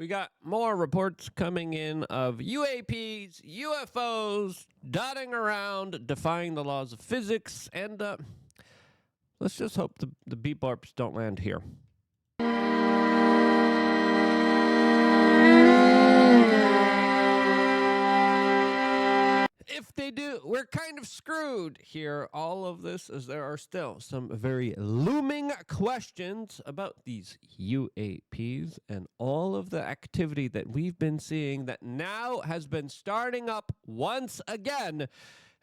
We got more reports coming in of UAPs, UFOs, dotting around, defying the laws of physics, and let's just hope the beep barps don't land here. If they do, we're kind of screwed here. All of this as there are still some very looming questions about these UAPs and all of the activity that we've been seeing that now has been starting up once again.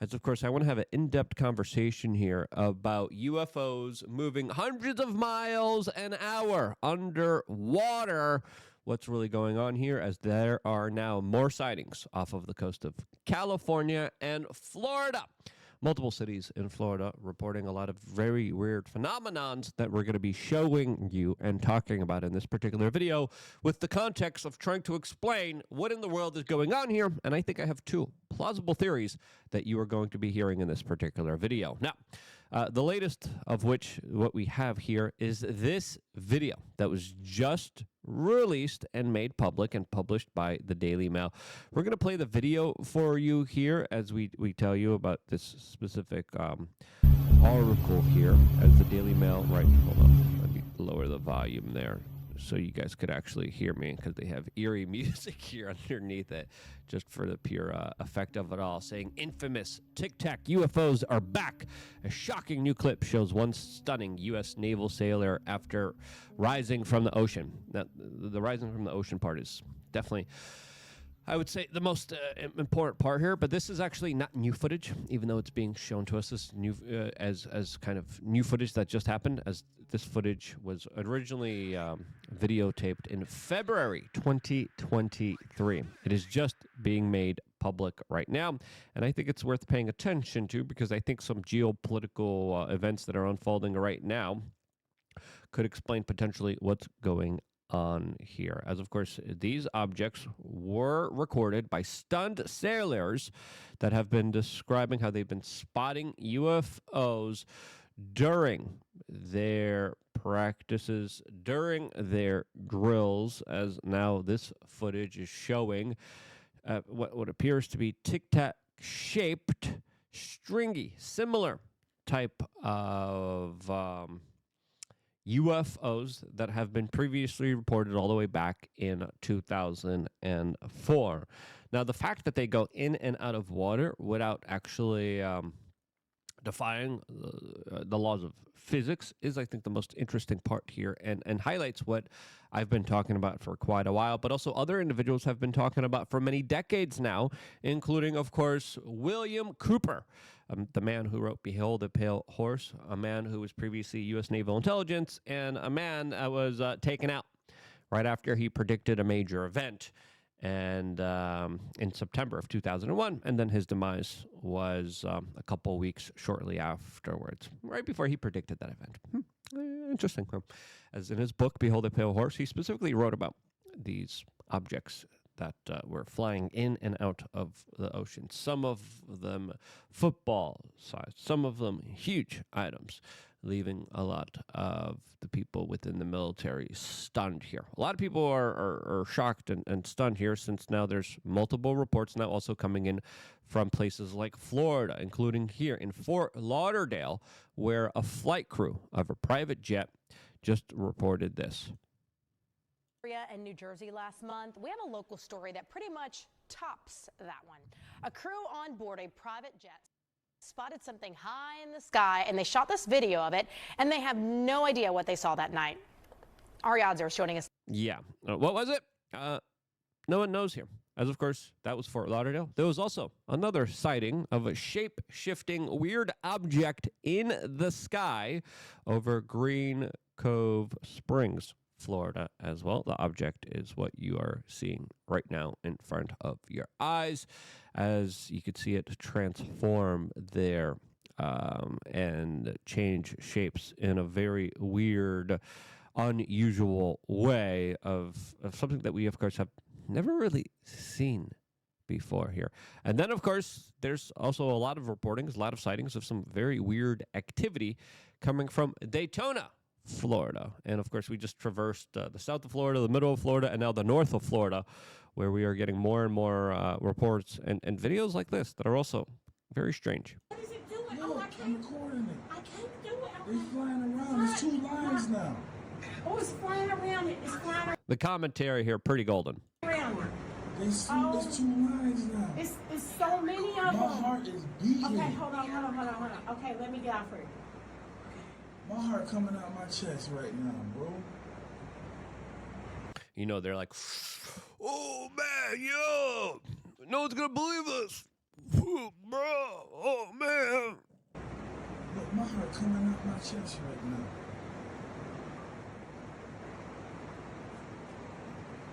As, of course, I want to have an in-depth conversation here about UFOs moving hundreds of miles an hour underwater. What's really going on here, as there are now more sightings off of the coast of California and Florida. Multiple cities in Florida reporting a lot of very weird phenomenons that we're going to be showing you and talking about in this particular video with the context of trying to explain what in the world is going on here. And I think I have two plausible theories that you are going to be hearing in this particular video. Now, the latest of which, what we have here, is this video that was just released and made public and published by the Daily Mail. We're going to play the video for you here as we tell you about this specific article here as the Daily Mail. Right, hold on. Let me lower the volume there so you guys could actually hear me, because they have eerie music here underneath it, just for the pure effect of it all, saying infamous Tic Tac UFOs are back. A shocking new clip shows one stunning U.S. naval sailor after rising from the ocean. Now, the rising from the ocean part is definitely, I would say, the most important part here, but this is actually not new footage, even though it's being shown to us as new, as kind of new footage that just happened, as this footage was originally videotaped in February 2023. It is just being made public right now, and I think it's worth paying attention to, because I think some geopolitical events that are unfolding right now could explain potentially what's going on here. As of course, these objects were recorded by stunned sailors that have been describing how they've been spotting UFOs during their practices, during their drills, as now this footage is showing what appears to be Tic Tac shaped, stringy, similar type of UFOs that have been previously reported all the way back in 2004. Now, the fact that they go in and out of water without actually defying the laws of physics is, I think, the most interesting part here, and highlights what I've been talking about for quite a while, but also other individuals have been talking about for many decades now, including, of course, William Cooper, the man who wrote Behold a Pale Horse, a man who was previously U.S. Naval Intelligence, and a man that was taken out right after he predicted a major event, and in September of 2001, and then his demise was a couple weeks shortly afterwards, right before he predicted that event. Interesting. As in his book, Behold a Pale Horse, he specifically wrote about these objects that were flying in and out of the ocean. Some of them football-sized, some of them huge items, leaving a lot of the people within the military stunned here. A lot of people are shocked and stunned here, since now there's multiple reports now also coming in from places like Florida, including here in Fort Lauderdale, where a flight crew of a private jet just reported this. In New Jersey last month, we have a local story that pretty much tops that one. A crew on board a private jet spotted something high in the sky, and they shot this video of it, and they have no idea what they saw that night. Ariadne is showing us. Yeah. What was it? No one knows here. As of course, that was Fort Lauderdale. There was also another sighting of a shape-shifting weird object in the sky over Green Cove Springs, Florida as well. The object is what you are seeing right now in front of your eyes, as you could see it transform there and change shapes in a very weird, unusual way of something that we, of course, have never really seen before here. And then, of course, there's also a lot of reportings, a lot of sightings of some very weird activity coming from Daytona, Florida. And of course, we just traversed the south of Florida, the middle of Florida, and now the north of Florida, where we are getting more and more reports and videos like this that are also very strange. What is it doing? Look, I'm recording it. I can't do it. It's flying around. There's 2 lines now. Oh, it's flying around it. It's flying The commentary here, pretty golden. around it. There's 2 lines now. It's so many of My them. heart is beating. Okay, hold on. Okay, let me get out for it. My heart coming out my chest right now, bro. You know, they're like, oh, man, yo, no one's going to believe us. Bro, oh, man. Look, my heart coming out my chest right now.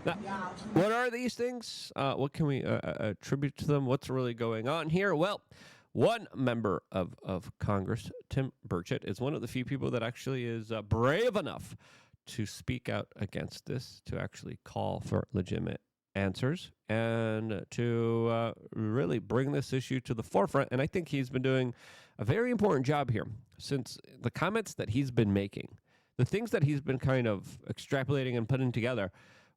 Now, what are these things? What can we attribute to them? What's really going on here? Well, one member of Congress, Tim Burchett, is one of the few people that actually is brave enough to speak out against this, to actually call for legitimate answers, and to really bring this issue to the forefront. And I think he's been doing a very important job here, since the comments that he's been making, the things that he's been kind of extrapolating and putting together,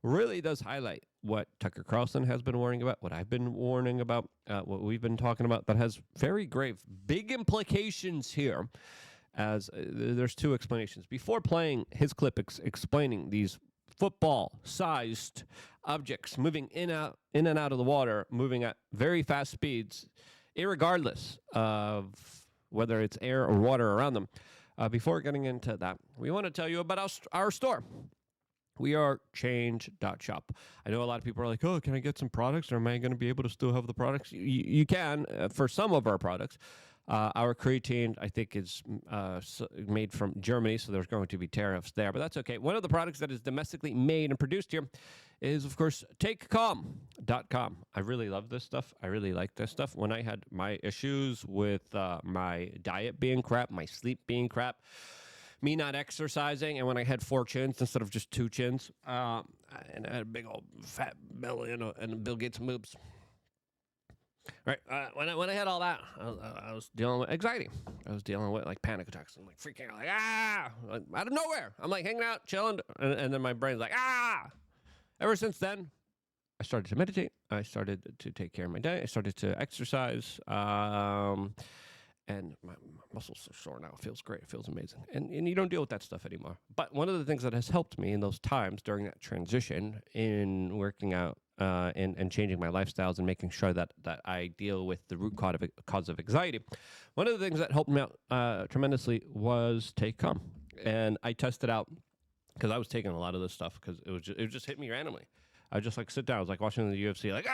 really does highlight what Tucker Carlson has been warning about, what I've been warning about, what we've been talking about, that has very grave, big implications here, as there's 2 explanations. Before playing his clip explaining these football-sized objects moving in and out of the water, moving at very fast speeds, irregardless of whether it's air or water around them, before getting into that, we want to tell you about our store. We are change.shop. I know a lot of people are like, oh, can I get some products, or am I going to be able to still have the products? You can for some of our products. Our creatine, I think, is made from Germany, so there's going to be tariffs there, but that's okay. One of the products that is domestically made and produced here is, of course, takecalm.com. I really love this stuff. I really like this stuff. When I had my issues with my diet being crap, my sleep being crap, me not exercising, and when I had 4 chins instead of just 2 chins, and I had a big old fat belly and Bill Gates moves. Right, when I had all that, I was dealing with anxiety. I was dealing with like panic attacks. I'm like freaking out, like out of nowhere. I'm like hanging out, chilling, and then my brain's like Ever since then, I started to meditate. I started to take care of my diet. I started to exercise. And my muscles are sore now. It feels great. It feels amazing. And you don't deal with that stuff anymore. But one of the things that has helped me in those times during that transition in working out and changing my lifestyles and making sure that I deal with the root cause of anxiety, one of the things that helped me out tremendously was Take Calm. And I tested out, because I was taking a lot of this stuff, because it just hit me randomly. I would just like sit down. I was like watching the UFC, like,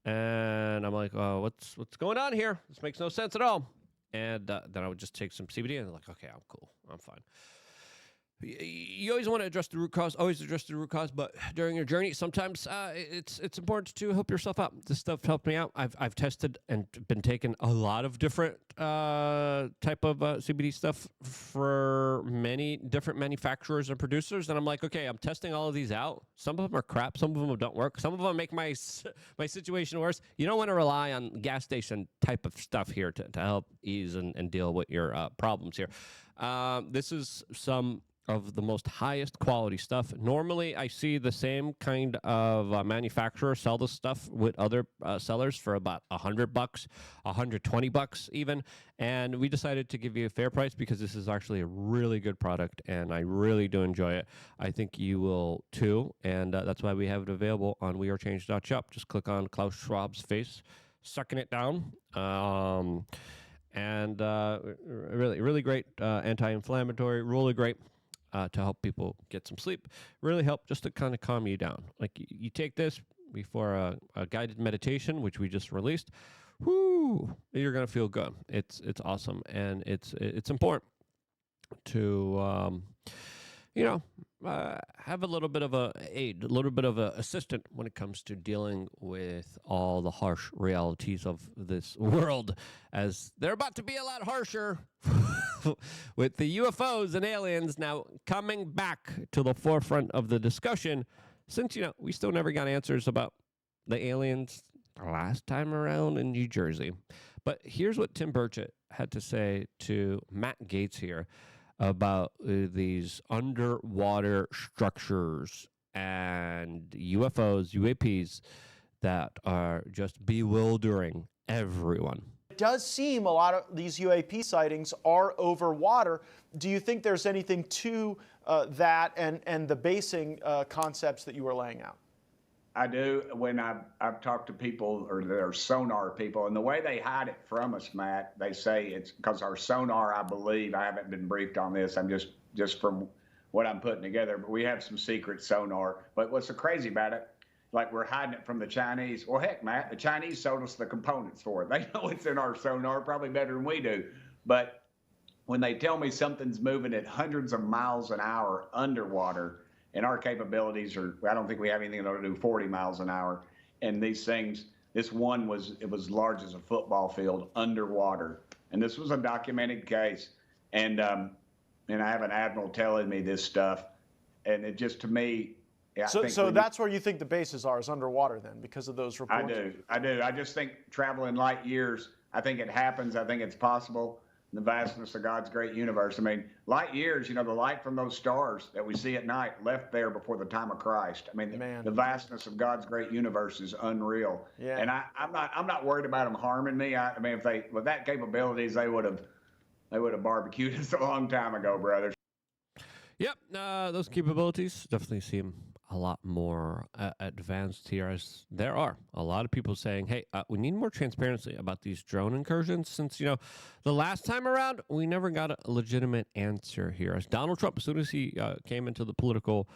and I'm like, oh, what's going on here? This makes no sense at all. And then I would just take some CBD, and I'm like, okay, I'm cool. I'm fine. You always want to address the root cause, but during your journey, sometimes it's important to help yourself out. This stuff helped me out. I've tested and been taking a lot of different type of CBD stuff for many different manufacturers and producers, and I'm like, okay, I'm testing all of these out. Some of them are crap. Some of them don't work. Some of them make my situation worse. You don't want to rely on gas station type of stuff here to help ease and deal with your problems here. This is some of the most highest quality stuff. Normally, I see the same kind of manufacturer sell this stuff with other sellers for about $100, $120 even. And we decided to give you a fair price because this is actually a really good product, and I really do enjoy it. I think you will too, and that's why we have it available on wearechange.shop. Just click on Klaus Schwab's face, sucking it down. And really great anti-inflammatory, really great to help people get some sleep. Really help just to kind of calm you down. Like you take this before a guided meditation, which we just released. Whoo! You're gonna feel good. It's awesome, and it's important to have a little bit of a aid, a little bit of a assistant when it comes to dealing with all the harsh realities of this world, as they're about to be a lot harsher with the UFOs and aliens now coming back to the forefront of the discussion, since, we still never got answers about the aliens last time around in New Jersey. But here's what Tim Burchett had to say to Matt Gaetz here about these underwater structures and UFOs, UAPs that are just bewildering everyone. It does seem a lot of these UAP sightings are over water. Do you think there's anything to that and the basing concepts that you were laying out? I do. When I've talked to people, or their sonar people, and the way they hide it from us, Matt, they say it's because our sonar, I believe, I haven't been briefed on this, I'm just from what I'm putting together, but we have some secret sonar. But what's so crazy about it, like we're hiding it from the Chinese. Well, heck, Matt, the Chinese sold us the components for it. They know it's in our sonar probably better than we do. But when they tell me something's moving at hundreds of miles an hour underwater, and our capabilities are, I don't think we have anything that'll do 40 miles an hour. And these things, this one was large as a football field underwater. And this was a documented case. And I have an admiral telling me this stuff. And it just, to me, yeah, so that's where you think the bases are, is underwater then, because of those reports? I do. I just think traveling light years, I think it happens. I think it's possible. The vastness of God's great universe. I mean, light years, the light from those stars that we see at night left there before the time of Christ. I mean, the vastness of God's great universe is unreal. Yeah. And I'm not worried about them harming me. I mean, if they, with that capabilities, they would have barbecued us a long time ago, brothers. Yep, those capabilities definitely seem a lot more advanced here, as there are a lot of people saying, hey, we need more transparency about these drone incursions, since, the last time around, we never got a legitimate answer here. As Donald Trump, as soon as he came into the political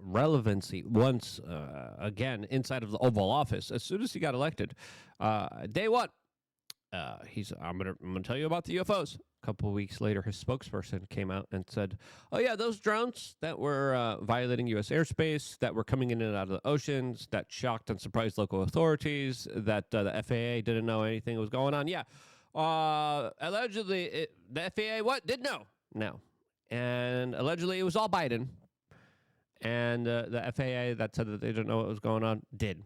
relevancy once again inside of the Oval Office, as soon as he got elected, day one, I'm gonna tell you about the UFOs. A couple of weeks later, his spokesperson came out and said, oh yeah, those drones that were violating U.S. airspace, that were coming in and out of the oceans, that shocked and surprised local authorities, that the FAA didn't know anything was going on. Yeah, allegedly, the FAA did know. No. And allegedly it was all Biden. And the FAA that said that they didn't know what was going on did.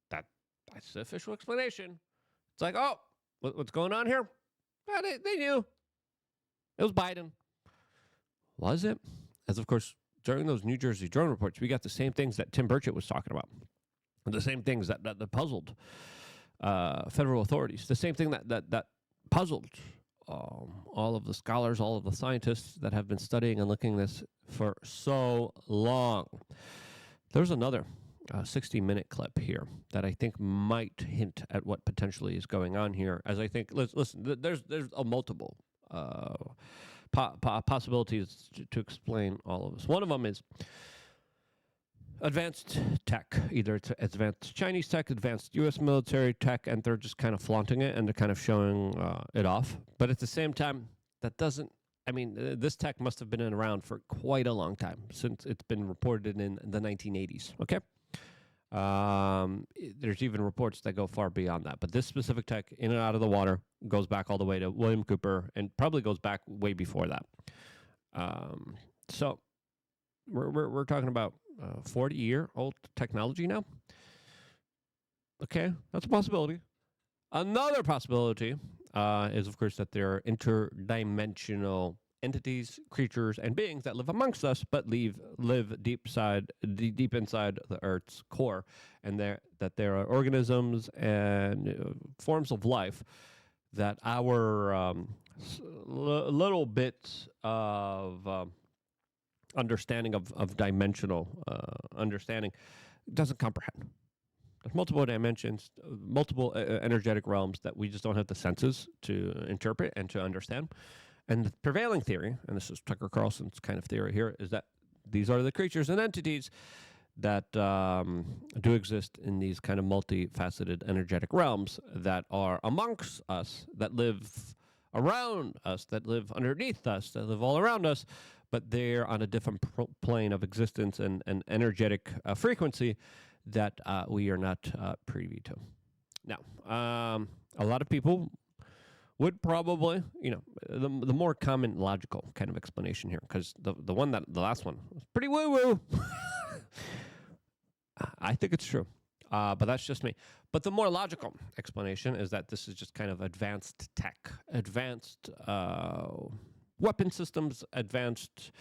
That's the official explanation. It's like, oh, what's going on here? They knew. It was Biden. Was it? As, of course, during those New Jersey drone reports, we got the same things that Tim Burchett was talking about. The same things that puzzled federal authorities. The same thing that puzzled all of the scholars, all of the scientists that have been studying and looking at this for so long. There's another 60-minute clip here that I think might hint at what potentially is going on here. As I think, listen, there's a multiple possibilities to explain all of this. One of them is advanced tech, either it's advanced Chinese tech, advanced U.S. military tech, and they're just kind of flaunting it and they're kind of showing it off. But at the same time, that doesn't, this tech must have been around for quite a long time, since it's been reported in the 1980s, okay? There's even reports that go far beyond that. But this specific tech, in and out of the water, goes back all the way to William Cooper, and probably goes back way before that. So we're talking about 40-year-old technology now. Okay, that's a possibility. Another possibility is, of course, that there are interdimensional entities, creatures, and beings that live amongst us, but live deep inside the Earth's core, and that there are organisms and forms of life that our little bits of understanding of dimensional understanding doesn't comprehend. There's multiple dimensions, multiple energetic realms that we just don't have the senses to interpret and to understand. And the prevailing theory, and this is Tucker Carlson's kind of theory here, is that these are the creatures and entities that do exist in these kind of multifaceted energetic realms that are amongst us, that live around us, that live underneath us, that live all around us, but they're on a different plane of existence and energetic frequency that we are not privy to. Now, a lot of people would probably, the more common logical kind of explanation here, because the last one was pretty woo-woo. I think it's true. But that's just me. But the more logical explanation is that this is just kind of advanced tech, advanced weapon systems, advanced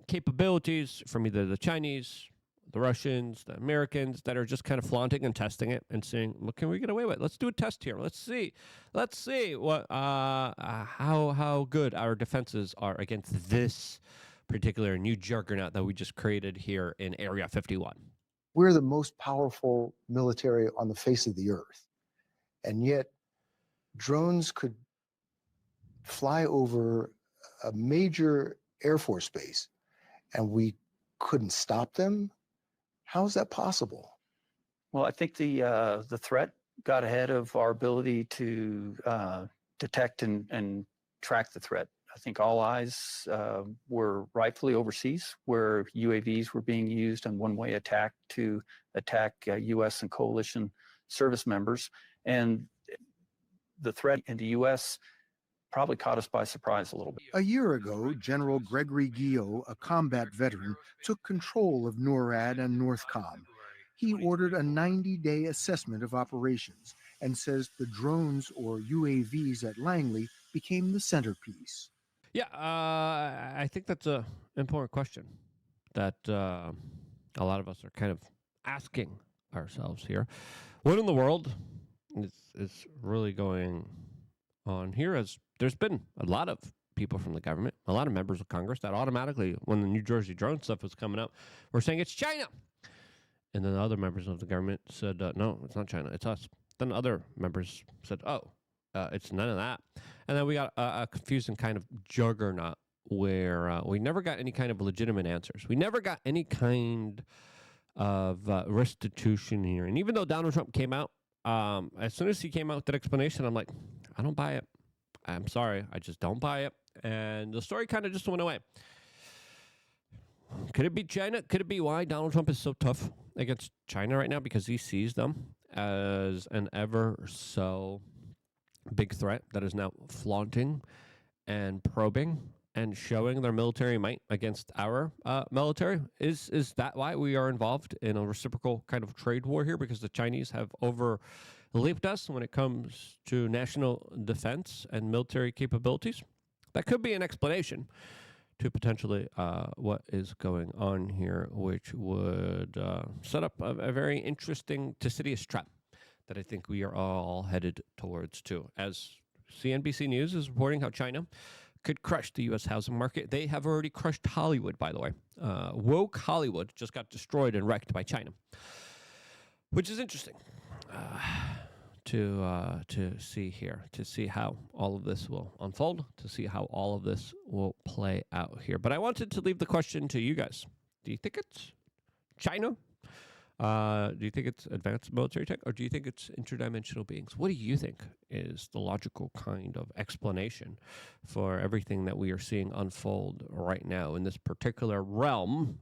capabilities from either the Chinese, the Russians, the Americans that are just kind of flaunting and testing it and saying, "What can we get away with? Let's do a test here. Let's see what how good our defenses are against this particular new juggernaut that we just created here in Area 51." We're the most powerful military on the face of the earth, and yet drones could fly over a major Air Force base, and we couldn't stop them. How is that possible? Well, I think the threat got ahead of our ability to detect and track the threat. I think all eyes were rightfully overseas, where UAVs were being used in one-way attack to attack U.S. and coalition service members. And the threat in the U.S. probably caught us by surprise a little bit. A year ago, General Gregory Guillot, a combat veteran, took control of NORAD and NORTHCOM. He ordered a 90-day assessment of operations and says the drones, or UAVs, at Langley became the centerpiece. Yeah, I think that's an important question that a lot of us are kind of asking ourselves here. What in the world is really going on here? As there's been a lot of people from the government, a lot of members of Congress that automatically, when the New Jersey drone stuff was coming up, were saying it's China. And then other members of the government said, no, it's not China, it's us. Then other members said, it's none of that. And then we got a confusing kind of juggernaut where we never got any kind of legitimate answers. We never got any kind of restitution here. And even though Donald Trump came out, as soon as he came out with that explanation, I'm like, I don't buy it. I'm sorry, I just don't buy it. And the story kind of just went away. Could it be China? Could it be why Donald Trump is so tough against China right now? Because he sees them as an ever so big threat that is now flaunting and probing and showing their military might against our military. Is that why we are involved in a reciprocal kind of trade war here? Because the Chinese have overleaped us when it comes to national defense and military capabilities? That could be an explanation to potentially what is going on here, which would set up a very interesting Thucydides trap that I think we are all headed towards too. As CNBC News is reporting how China could crush the U.S. housing market. They have already crushed Hollywood, by the way. Woke Hollywood just got destroyed and wrecked by China, which is interesting to see here, to see how all of this will unfold, to see how all of this will play out here. But I wanted to leave the question to you guys. Do you think it's China? Do you think it's advanced military tech, or do you think it's interdimensional beings? What do you think is the logical kind of explanation for everything that we are seeing unfold right now in this particular realm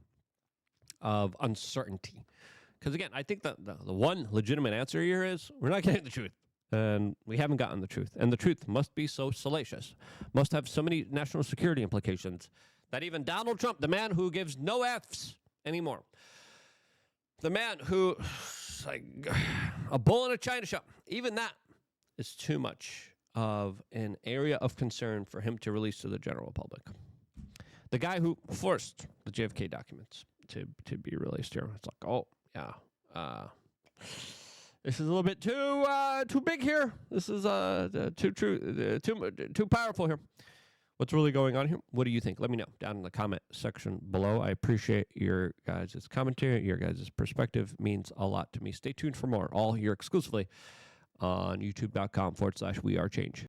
of uncertainty? Because again, I think that the one legitimate answer here is we're not getting the truth. And we haven't gotten the truth. And the truth must be so salacious, must have so many national security implications that even Donald Trump, the man who gives no Fs anymore, the man who, like a bull in a china shop, even that is too much of an area of concern for him to release to the general public. The guy who forced the JFK documents to be released here, it's like, oh, yeah, this is a little bit too big here. This is too powerful here. What's really going on here? What do you think? Let me know down in the comment section below. I appreciate your guys' commentary. Your guys' perspective means a lot to me. Stay tuned for more, all here exclusively on youtube.com/wearechange.